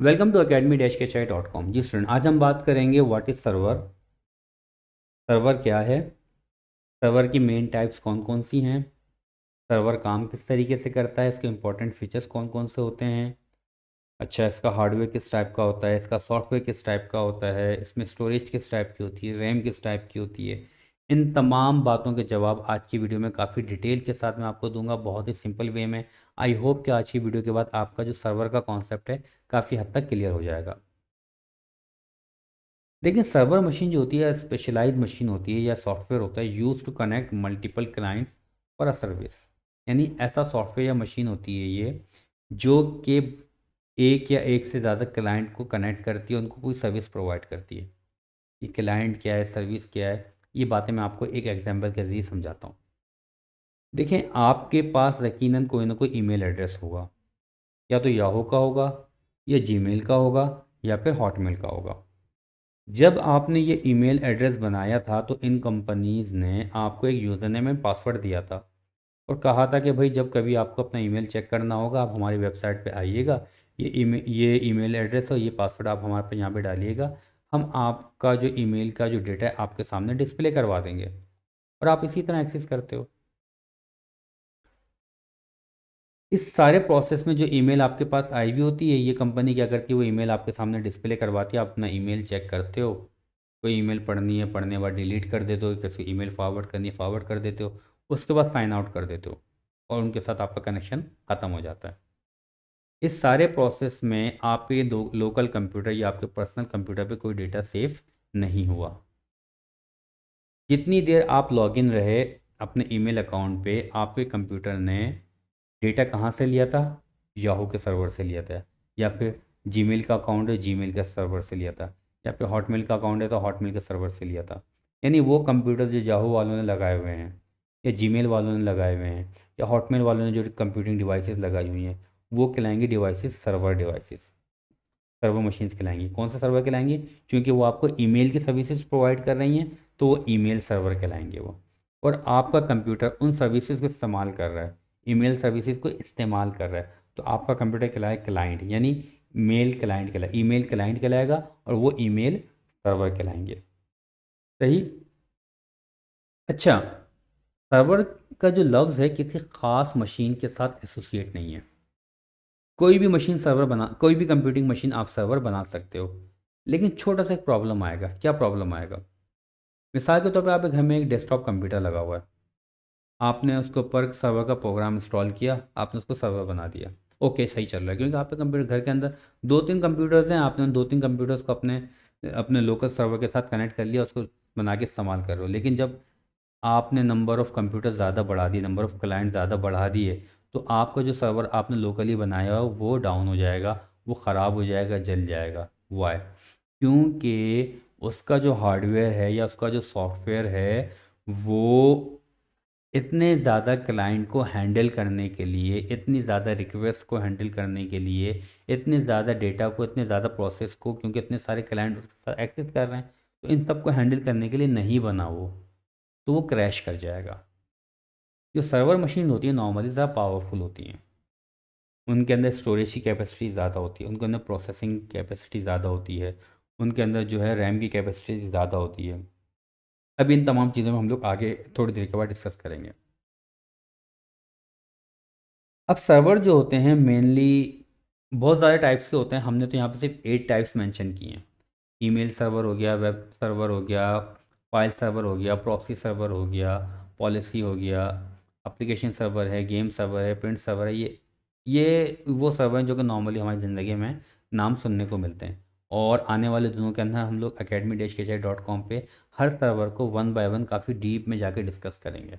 Welcome to academy-kchai.com। Ji student, आज हम बात करेंगे व्हाट इज़ सर्वर। सर्वर क्या है, सर्वर की मेन टाइप्स कौन कौन सी हैं, सर्वर काम किस तरीके से करता है, इसके इंपॉर्टेंट फीचर्स कौन कौन से होते हैं। अच्छा, इसका हार्डवेयर किस टाइप का होता है, इसका सॉफ्टवेयर किस टाइप का होता है, इसमें स्टोरेज किस टाइप की होती है, रैम किस टाइप की होती है। इन तमाम बातों के जवाब आज की वीडियो में काफ़ी डिटेल के साथ मैं आपको दूंगा, बहुत ही सिंपल वे में। आई होप कि आज की वीडियो के बाद आपका जो सर्वर का कॉन्सेप्ट है काफ़ी हद तक क्लियर हो जाएगा। देखिए, सर्वर मशीन जो होती है स्पेशलाइज्ड मशीन होती है या सॉफ्टवेयर होता है use to connect multiple clients for a service. यानी ऐसा सॉफ्टवेयर या मशीन होती है ये जो कि एक या एक से ज़्यादा क्लाइंट को कनेक्ट करती है, उनको कोई सर्विस प्रोवाइड करती है। ये क्लाइंट क्या है, सर्विस क्या है, ये बातें मैं आपको एक एग्जांपल के ज़रिए समझाता हूँ। देखें, आपके पास यकीनन कोई ना कोई ईमेल एड्रेस होगा, या तो याहू का होगा, या जीमेल का होगा, या फिर हॉटमेल का होगा। जब आपने ये ईमेल एड्रेस बनाया था तो इन कंपनीज़ ने आपको एक यूज़र नेम एंड पासवर्ड दिया था और कहा था कि भाई जब कभी आपको अपना ईमेल चेक करना होगा आप हमारी वेबसाइट पे आइएगा, ये ईमेल एड्रेस और ये पासवर्ड आप हमारे पे यहाँ पे डालिएगा। हम आपका जो ईमेल का जो डेटा है आपके सामने डिस्प्ले करवा देंगे और आप इसी तरह एक्सेस करते हो। इस सारे प्रोसेस में जो ईमेल आपके पास आई हुई होती है, ये कंपनी क्या करती है, वो ईमेल आपके सामने डिस्प्ले करवाती है। आप अपना ईमेल चेक करते हो, कोई ईमेल पढ़नी है, पढ़ने के बाद डिलीट कर देते हो, किसी ईमेल फॉरवर्ड करनी है फॉरवर्ड कर देते हो, उसके बाद साइन आउट कर देते हो और उनके साथ आपका कनेक्शन ख़त्म हो जाता है। इस सारे प्रोसेस में आपके लोकल कंप्यूटर या आपके पर्सनल कंप्यूटर पे कोई डेटा सेव नहीं हुआ। जितनी देर आप लॉगिन रहे अपने ईमेल अकाउंट पे, आपके कंप्यूटर ने डेटा कहाँ से लिया था, याहू के सर्वर से लिया था, या फिर जीमेल का अकाउंट है जीमेल के सर्वर से लिया था, या फिर हॉटमेल का अकाउंट है तो हॉटमेल के सर्वर से लिया था। यानी वो कंप्यूटर जो याहू वालों ने लगाए हुए हैं, या जीमेल वालों ने लगाए हुए हैं, या हॉटमेल वालों ने जो कंप्यूटिंग डिवाइसेस लगाई हुई हैं, वो कहलाएंगी devices server devices, server machines कहलाएंगी। कौन सा सर्वर कहलाएंगी? क्योंकि वो आपको ईमेल की सर्विसेज प्रोवाइड कर रही हैं तो वो ईमेल सर्वर कहलाएंगे वो। और आपका कंप्यूटर उन सर्विसेज को इस्तेमाल कर रहा है, ईमेल सर्विसेज को इस्तेमाल कर रहा है, तो आपका कंप्यूटर कहलाए क्लाइंट, यानी मेल क्लाइंट कहलाए, ईमेल क्लाइंट कहलाएगा और वो ईमेल सर्वर कहलाएंगे। सही। अच्छा, सर्वर का जो लफ्ज़ है किसी ख़ास मशीन के साथ एसोसिएट नहीं है। कोई भी कंप्यूटिंग मशीन आप सर्वर बना सकते हो, लेकिन छोटा सा एक प्रॉब्लम आएगा। क्या प्रॉब्लम आएगा? मिसाल के तौर पे आपके घर में एक डेस्कटॉप कंप्यूटर लगा हुआ है, आपने उसके ऊपर सर्वर का प्रोग्राम इंस्टॉल किया, आपने उसको सर्वर बना दिया। ओके, सही चल रहा है क्योंकि आपके कंप्यूटर घर के अंदर दो तीन कंप्यूटर्स हैं, आपने उन दो तीन कंप्यूटर्स को अपने अपने लोकल सर्वर के साथ कनेक्ट कर लिया, उसको बना के इस्तेमाल कर रहे हो। लेकिन जब आपने नंबर ऑफ़ कंप्यूटर ज़्यादा बढ़ा दिए, नंबर ऑफ़ क्लाइंट ज़्यादा बढ़ा दिए, तो आपका जो सर्वर आपने लोकली बनाया हो वो डाउन हो जाएगा, वो ख़राब हो जाएगा, जल जाएगा। वाई? क्योंकि उसका जो हार्डवेयर है या उसका जो सॉफ्टवेयर है वो इतने ज़्यादा क्लाइंट को हैंडल करने के लिए, इतनी ज़्यादा रिक्वेस्ट को हैंडल करने के लिए, इतने ज़्यादा डेटा को, इतने ज़्यादा प्रोसेस को, क्योंकि इतने सारे क्लाइंट उसके साथ एक्सेस कर रहे हैं, तो इन सब को हैंडल करने के लिए नहीं बना वो, तो वो क्रैश कर जाएगा। जो सर्वर मशीन होती है नॉर्मली ज़्यादा पावरफुल होती हैं, उनके अंदर स्टोरेज की कैपेसिटी ज़्यादा होती है, उनके अंदर प्रोसेसिंग कैपेसिटी ज़्यादा होती है, उनके अंदर जो है रैम की कैपेसिटी ज़्यादा होती है। अब इन तमाम चीज़ों में हम लोग आगे थोड़ी देर के बाद डिस्कस करेंगे। अब सर्वर जो होते हैं मेनली बहुत ज़्यादा टाइप्स के होते हैं, हमने तो यहाँ पे सिर्फ 8 टाइप्स मेंशन किए हैं। ईमेल सर्वर हो गया, वेब सर्वर हो गया, फाइल सर्वर हो गया, प्रॉक्सी सर्वर हो गया, पॉलिसी हो गया, एप्लीकेशन सर्वर है, गेम सर्वर है, प्रिंट सर्वर है। ये वो सर्वर हैं जो कि नॉर्मली हमारी ज़िंदगी में नाम सुनने को मिलते हैं, और आने वाले दिनों के अंदर हम लोग academy-kchai.com पे हर सर्वर को वन बाय वन काफ़ी डीप में जाके डिस्कस करेंगे।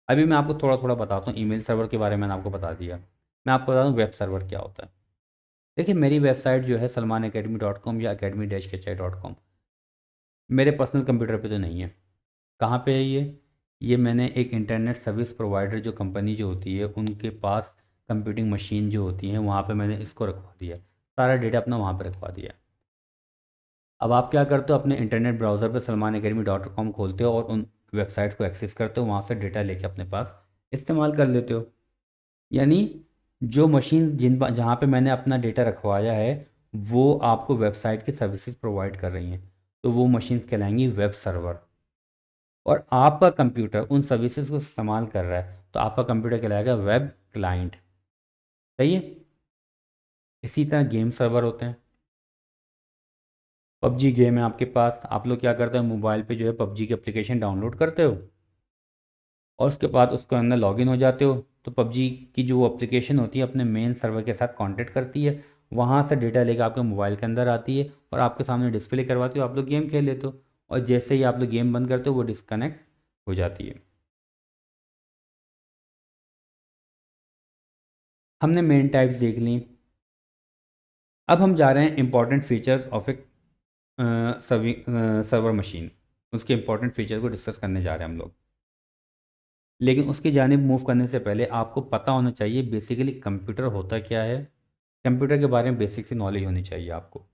अभी मैं आपको थोड़ा थोड़ा बताता हूँ। ईमेल सर्वर के बारे में मैंने आपको बता दिया, मैं आपको बता दूँ वेब सर्वर क्या होता है। देखिए, मेरी वेबसाइट जो है salmanacademy.com या academy-kchai.com मेरे पर्सनल कंप्यूटर पे तो नहीं है। कहाँ पे है ये मैंने एक इंटरनेट सर्विस प्रोवाइडर जो कंपनी जो होती है उनके पास कंप्यूटिंग मशीन जो होती हैं वहाँ पे मैंने इसको रखवा दिया, सारा डेटा अपना वहाँ पे रखवा दिया। अब आप क्या करते हो, अपने इंटरनेट ब्राउज़र पे salmanacademy.com खोलते हो और उन वेबसाइट्स को एक्सेस करते हो, वहाँ से डेटा लेके अपने पास इस्तेमाल कर लेते हो। यानी जो मशीन जहाँ पे मैंने अपना डेटा रखवाया है वो आपको वेबसाइट की सर्विसेज प्रोवाइड कर रही हैं, तो वो मशीन्स कहलाएंगी वेब सर्वर। और आपका कंप्यूटर उन सर्विसेज को इस्तेमाल कर रहा है, तो आपका कंप्यूटर कहलाएगा वेब क्लाइंट। सही है। इसी तरह गेम सर्वर होते हैं। पबजी गेम है आपके पास, आप लोग क्या करते हो, मोबाइल पे जो है पबजी की एप्लीकेशन डाउनलोड करते हो और उसके बाद उसके अंदर लॉगिन हो जाते हो। तो पबजी की जो एप्लीकेशन होती है अपने मेन सर्वर के साथ कांटेक्ट करती है, वहाँ से डेटा लेकर आपके मोबाइल के अंदर आती है और आपके सामने डिस्प्ले करवाती हो, आप लोग गेम खेल लेते हो। और जैसे ही आप लोग गेम बंद करते हो वो डिस्कनेक्ट हो जाती है। हमने मेन टाइप्स देख ली। अब हम जा रहे हैं important features of A server machine. उसके इंपॉर्टेंट फीचर को डिस्कस करने जा रहे हैं हम लोग। लेकिन उसकी जानिब मूव करने से पहले आपको पता होना चाहिए बेसिकली कंप्यूटर होता क्या है। कंप्यूटर के बारे में बेसिक सी नॉलेज होनी चाहिए आपको।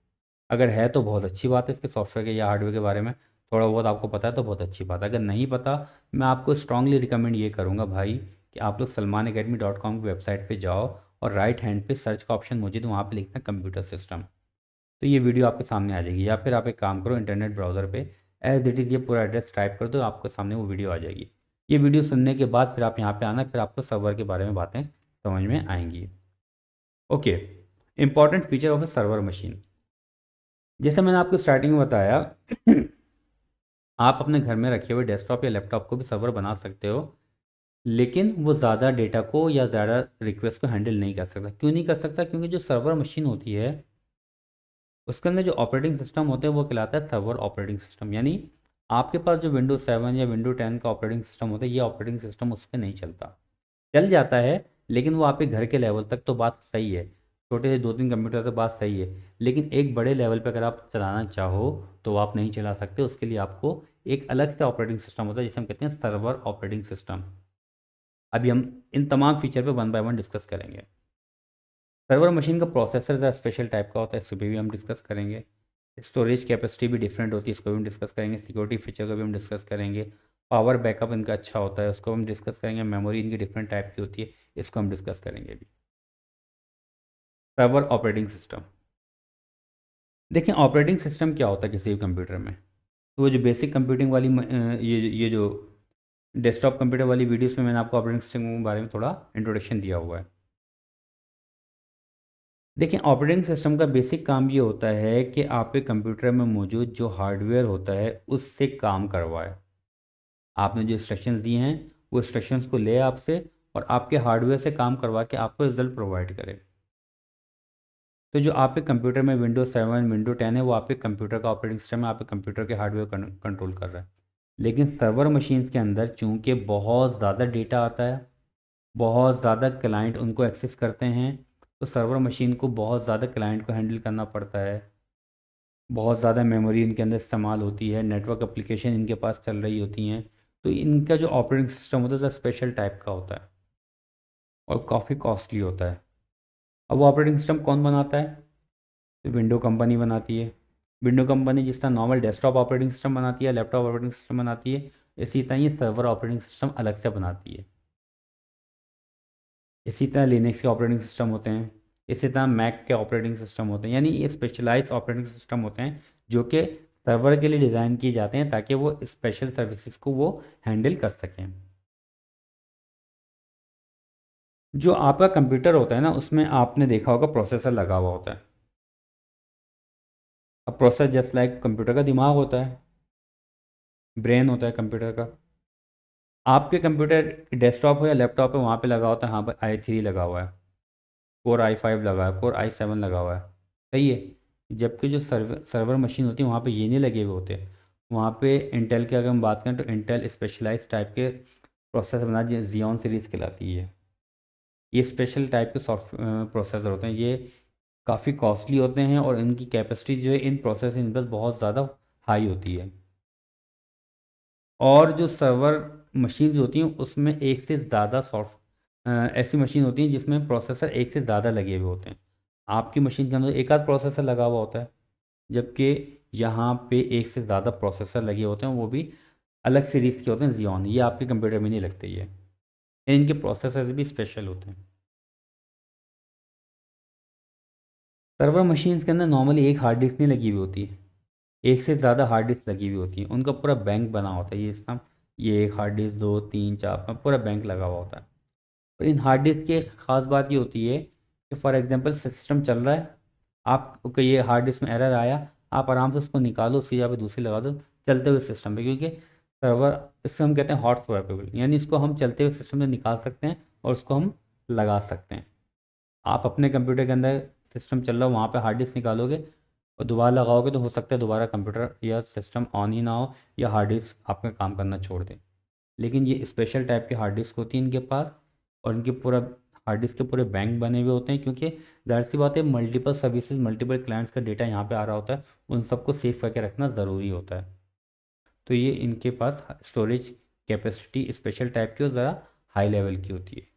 अगर है तो बहुत अच्छी बात है, इसके सॉफ्टवेयर के या हार्डवेयर के बारे में थोड़ा बहुत आपको पता है तो बहुत अच्छी बात है। अगर नहीं पता, मैं आपको स्ट्रांगली रिकमेंड ये करूँगा भाई कि आप लोग salmanacademy.com की वेबसाइट पे जाओ और राइट हैंड पे सर्च का ऑप्शन मौजूद है, वहाँ पे लिखना कंप्यूटर सिस्टम। तो ये वीडियो आपके सामने आ जाएगी, या फिर आप एक काम करो इंटरनेट ब्राउज़र पे एज इट इज़ ये पूरा एड्रेस टाइप कर दो, आपके सामने वो वीडियो आ जाएगी। ये वीडियो सुनने के बाद फिर आप यहाँ पे आना, फिर आपको सर्वर के बारे में बातें समझ में आएंगी। Okay. Important feature of A server machine. जैसे मैंने आपको स्टार्टिंग में बताया आप अपने घर में रखे हुए डेस्कटॉप या लैपटॉप को भी सर्वर बना सकते हो, लेकिन वो ज़्यादा डेटा को या ज़्यादा रिक्वेस्ट को हैंडल नहीं कर सकता। क्यों नहीं कर सकता? क्योंकि जो सर्वर मशीन होती है उसके अंदर जो ऑपरेटिंग सिस्टम होते हैं वो कहलाता है सर्वर ऑपरेटिंग सिस्टम। यानी आपके पास जो विंडो 7 या विंडो 10 का ऑपरेटिंग सिस्टम होता है, ये ऑपरेटिंग सिस्टम उस पर नहीं चलता। चल जाता है, लेकिन वो आपके घर के लेवल तक तो बात सही है, छोटे से 2-3 कंप्यूटर तो बात सही है, लेकिन एक बड़े लेवल पे अगर आप चलाना चाहो तो आप नहीं चला सकते। उसके लिए आपको एक अलग से ऑपरेटिंग सिस्टम होता है जिसे हम कहते हैं सर्वर ऑपरेटिंग सिस्टम। अभी हम इन तमाम फीचर पे वन बाय वन डिस्कस करेंगे। सर्वर मशीन का प्रोसेसर ज़रा स्पेशल टाइप का होता है, इसको भी हम डिस्कस करेंगे। स्टोरेज कैपेसिटी भी डिफरेंट होती है, इसको भी हम डिस्कस करेंगे। सिक्योरिटी फीचर को भी हम डिस्कस करेंगे। पावर बैकअप इनका अच्छा होता है, उसको हम डिस्कस करेंगे। मेमोरी इनकी डिफरेंट टाइप की होती है, इसको हम डिस्कस करेंगे अभी। Server operating system. देखिए ऑपरेटिंग सिस्टम क्या होता है किसी भी कंप्यूटर में। तो वो जो बेसिक कंप्यूटिंग वाली ये जो डेस्कटॉप कंप्यूटर वाली वीडियोस में मैंने आपको ऑपरेटिंग सिस्टम के बारे में थोड़ा इंट्रोडक्शन दिया हुआ है। देखिए ऑपरेटिंग सिस्टम का बेसिक काम ये होता है कि आपके कंप्यूटर में मौजूद जो हार्डवेयर होता है उससे काम करवाए। आपने जो इंस्ट्रक्शंस दिए हैं वो इंस्ट्रक्शंस को ले आपसे और आपके हार्डवेयर से काम करवा के आपको रिजल्ट प्रोवाइड करे। तो जो आपके कंप्यूटर में विंडो 7 विंडो 10 है वो आपके कंप्यूटर का ऑपरेटिंग सिस्टम है, आपके कंप्यूटर के हार्डवेयर कंट्रोल कर रहा है। लेकिन सर्वर मशीन्स के अंदर चूंकि बहुत ज़्यादा डेटा आता है, बहुत ज़्यादा क्लाइंट उनको एक्सेस करते हैं, तो सर्वर मशीन को बहुत ज़्यादा क्लाइंट को हैंडल करना पड़ता है। बहुत ज़्यादा मेमोरी इनके अंदर इस्तेमाल होती है, नेटवर्क एप्लीकेशन इनके पास चल रही होती हैं। तो इनका जो ऑपरेटिंग सिस्टम होता है वो स्पेशल टाइप का होता है और काफ़ी कॉस्टली होता है। अब वो ऑपरेटिंग सिस्टम कौन बनाता है? तो विंडो कंपनी बनाती है। विंडो कंपनी जिस तरह नॉर्मल डेस्कटॉप ऑपरेटिंग सिस्टम बनाती है, लैपटॉप ऑपरेटिंग सिस्टम बनाती है, इसी तरह ये सर्वर ऑपरेटिंग सिस्टम अलग से बनाती है। इसी तरह लिनक्स के ऑपरेटिंग सिस्टम होते हैं, इसी तरह मैक के ऑपरेटिंग सिस्टम होते हैं। यानी ये स्पेशलाइज्ड ऑपरेटिंग सिस्टम होते हैं जो कि सर्वर के लिए डिज़ाइन किए जाते हैं ताकि वो स्पेशल सर्विसेज को वो हैंडल कर सकें। जो आपका कंप्यूटर होता है ना उसमें आपने देखा होगा प्रोसेसर लगा हुआ होता है। अब प्रोसेसर जस्ट लाइक कंप्यूटर का दिमाग होता है, ब्रेन होता है कंप्यूटर का। आपके कंप्यूटर डेस्कटॉप हो या लैपटॉप है वहाँ पे लगा होता है, हाँ पर i3 लगा हुआ है, कोर i5 लगा है, कोर i7 लगा हुआ है। सही है। जबकि जो सर्वर मशीन होती है वहाँ पे ये नहीं लगे हुए होते। वहाँ पे इंटेल की अगर हम बात करें तो इंटेल स्पेशलाइज्ड टाइप के प्रोसेसर बना जियॉन सीरीज़ कहलाती है। ये स्पेशल टाइप के सॉफ्ट प्रोसेसर होते हैं, ये काफ़ी कॉस्टली होते हैं और इनकी कैपेसिटी जो है इन प्रोसेसिंग पर बहुत ज़्यादा हाई होती है। और जो सर्वर मशीन्स होती हैं उसमें एक से ज़्यादा ऐसी मशीन होती हैं जिसमें प्रोसेसर एक से ज़्यादा लगे हुए होते हैं। आपकी मशीन के अंदर एक आध प्रोसेसर लगा हुआ होता है, जबकि यहाँ पे एक से ज़्यादा प्रोसेसर लगे होते हैं, वो भी अलग सीरीज़ के होते हैं जियॉन। ये आपके कंप्यूटर में नहीं लगते ये, इनके प्रोसेसर्स भी स्पेशल होते हैं। सर्वर मशीन्स के अंदर नॉर्मली एक हार्ड डिस्क नहीं लगी हुई होती है, एक से ज़्यादा हार्ड डिस्क लगी हुई होती है, उनका पूरा बैंक बना होता है। ये इसका ये एक हार्ड डिस्क, दो, तीन, चार, पूरा बैंक लगा हुआ होता है। और इन हार्ड डिस्क की एक ख़ास बात ये होती है कि फॉर एग्जांपल सिस्टम चल रहा है, आपको ये हार्ड डिस्क में एरर आया, आप आराम से उसको निकालो, उसकी जगह पे दूसरी लगा दो चलते हुए सिस्टम पे, क्योंकि सर्वर, इससे हम कहते हैं हॉट स्वैपेबल, यानी इसको हम चलते हुए सिस्टम से निकाल सकते हैं और उसको हम लगा सकते हैं। आप अपने कंप्यूटर के अंदर सिस्टम चल रहा हो, वहाँ पे हार्ड डिस्क निकालोगे और दोबारा लगाओगे तो हो सकता है दोबारा कंप्यूटर या सिस्टम ऑन ही ना हो, या हार्ड डिस्क आपका काम करना छोड़ दे। लेकिन ये स्पेशल टाइप की हार्ड डिस्क होती है इनके पास, और इनके पूरा हार्ड डिस्क के पूरे बैंक बने हुए होते हैं, क्योंकि जाहिर सी बात है मल्टीपल सर्विसेज, मल्टीपल क्लाइंट्स का डेटा यहाँ पे आ रहा होता है, उन सबको सेव करके रखना ज़रूरी होता है। तो ये इनके पास स्टोरेज कैपेसिटी स्पेशल टाइप की और ज़रा हाई लेवल की होती है।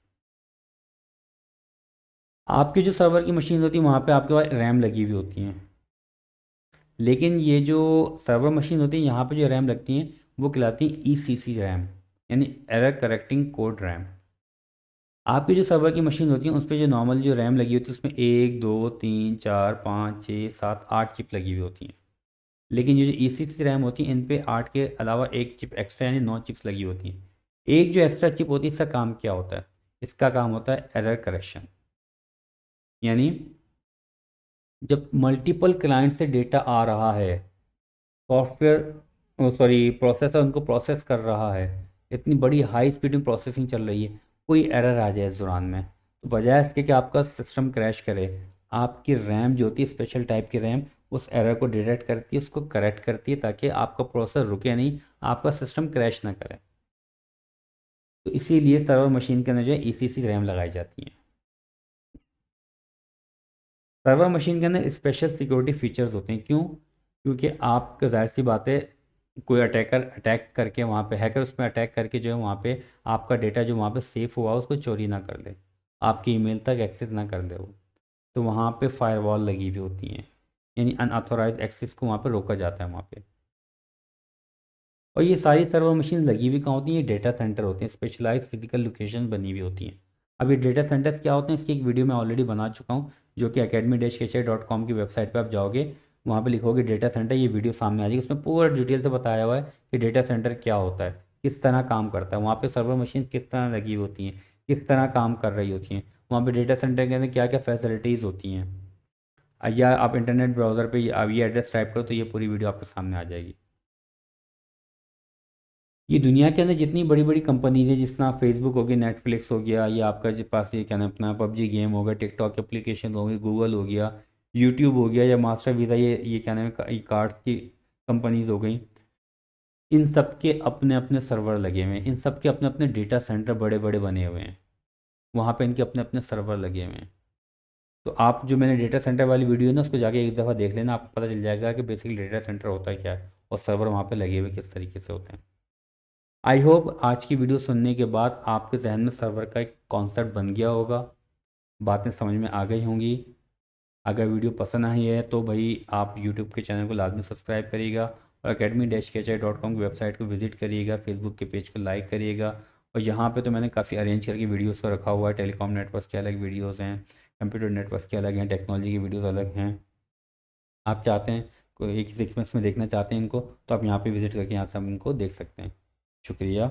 आपकी जो सर्वर की मशीन होती है वहाँ पे आपके पास रैम लगी हुई होती हैं, लेकिन ये जो सर्वर मशीन होती है यहाँ पे जो रैम लगती हैं वो कहलाती हैं ECC रैम, यानी एरर करेक्टिंग कोड रैम। आपकी जो सर्वर की मशीन होती है उस पर जो नॉर्मल जो रैम लगी होती है उसमें एक, दो, तीन, चार, पाँच, छः, सात, आठ चिप लगी हुई होती हैं। लेकिन ये जो ECC रैम होती है इन पे 8 के अलावा एक चिप एक्स्ट्रा, यानी 9 चिप्स लगी होती हैं। एक जो एक्स्ट्रा चिप होती है इसका काम क्या होता है? इसका काम होता है एरर करेक्शन, यानी जब मल्टीपल क्लाइंट से डेटा आ रहा है, सॉफ्टवेयर सॉरी प्रोसेसर उनको प्रोसेस कर रहा है, इतनी बड़ी हाई स्पीड में प्रोसेसिंग चल रही है, कोई एरर आ जाए इस दौरान में, तो बजाय इसके कि आपका सिस्टम क्रैश करे, आपकी रैम जो होती है स्पेशल टाइप की रैम उस एरर को डिटेक्ट करती है, उसको करेक्ट करती है, ताकि आपका प्रोसेसर रुके नहीं, आपका सिस्टम क्रैश ना करे। तो इसीलिए सर्वर मशीन के अंदर जो है ECC रैम लगाई जाती है। सर्वर मशीन के अंदर स्पेशल सिक्योरिटी फीचर्स होते हैं, क्यों? क्योंकि आप जाहिर सी बात है कोई अटैकर अटैक करके वहाँ पे, हैकर उस पर अटैक करके जो है वहाँ पे आपका डेटा जो वहाँ पे सेव हुआ उसको चोरी ना कर ले, आपकी ईमेल तक एक्सेस ना कर दे वो। तो वहाँ पे फायरवॉल लगी हुई होती हैं, यानी अनऑथोराइज एक्सेस को वहाँ पे रोका जाता है वहाँ पे। और ये सारी सर्वर मशीन लगी हुई कहाँ होती हैं? ये डेटा सेंटर होते हैं, स्पेशलाइज फिजिकल लोकेशन बनी हुई होती हैं। अब ये डेटा सेंटर्स क्या होते हैं इसकी एक वीडियो मैं ऑलरेडी बना चुका हूँ, जो कि academy-kcai.com की वेबसाइट पे आप जाओगे, वहाँ पे लिखोगे डेटा सेंटर, ये वीडियो सामने आ जाएगी, उसमें पूरा डिटेल से बताया हुआ है कि डेटा सेंटर क्या होता है, किस तरह काम करता है, वहाँ पे सर्वर मशीन किस तरह लगी होती हैं, किस तरह काम कर रही होती हैं, वहाँ पे डेटा सेंटर के अंदर क्या क्या फैसिलिटीज़ होती हैं। या आप इंटरनेट ब्राउज़र पे अब ये एड्रेस टाइप करो तो ये पूरी वीडियो आपके सामने आ जाएगी। ये दुनिया के अंदर जितनी बड़ी बड़ी कंपनीज है, जिस तरह फेसबुक हो गया, नेटफ्लिक्स हो गया, या आपका जो पास ये क्या नाम अपना PUBG गेम हो गया, टिकटॉक एप्लीकेशन हो गई, गूगल हो गया, यूट्यूब हो गया, या मास्टर वीज़ा, ये क्या नाम है कार्ड्स की कंपनीज हो गई, इन सब के अपने अपने सर्वर लगे हुए हैं, इन सब के अपने अपने डेटा सेंटर बड़े बड़े बने हुए हैं, वहाँ पे इनके अपने अपने सर्वर लगे हुए हैं। तो आप जो मैंने डेटा सेंटर वाली वीडियो है ना उसको जाके एक दफ़ा देख लेना, आपको पता चल जाएगा कि बेसिकली डेटा सेंटर होता है क्या है और सर्वर वहाँ पे लगे हुए किस तरीके से होते हैं। आई होप आज की वीडियो सुनने के बाद आपके जहन में सर्वर का एक कॉन्सेप्ट बन गया होगा, बातें समझ में आ गई होंगी। अगर वीडियो पसंद आई है तो भाई आप यूट्यूब के चैनल को लाजमी सब्सक्राइब करिएगा, और academy-kcai.com की वेबसाइट को विज़िट करिएगा, फेसबुक के पेज को लाइक करिएगा। और यहाँ पे तो मैंने काफ़ी अरेंज करके वीडियोज़ को रखा हुआ है, टेलीकॉम नेटवर्क्स के अलग वीडियोज़ हैं, कंप्यूटर नेटवर्क्स के अलग हैं, टेक्नोलॉजी की वीडियोज़ अलग हैं। आप चाहते हैं कोई एक ही सीक्वेंस में देखना चाहते हैं इनको, तो आप यहाँ पे विज़िट करके यहाँ से हम इनको देख सकते हैं। शुक्रिया।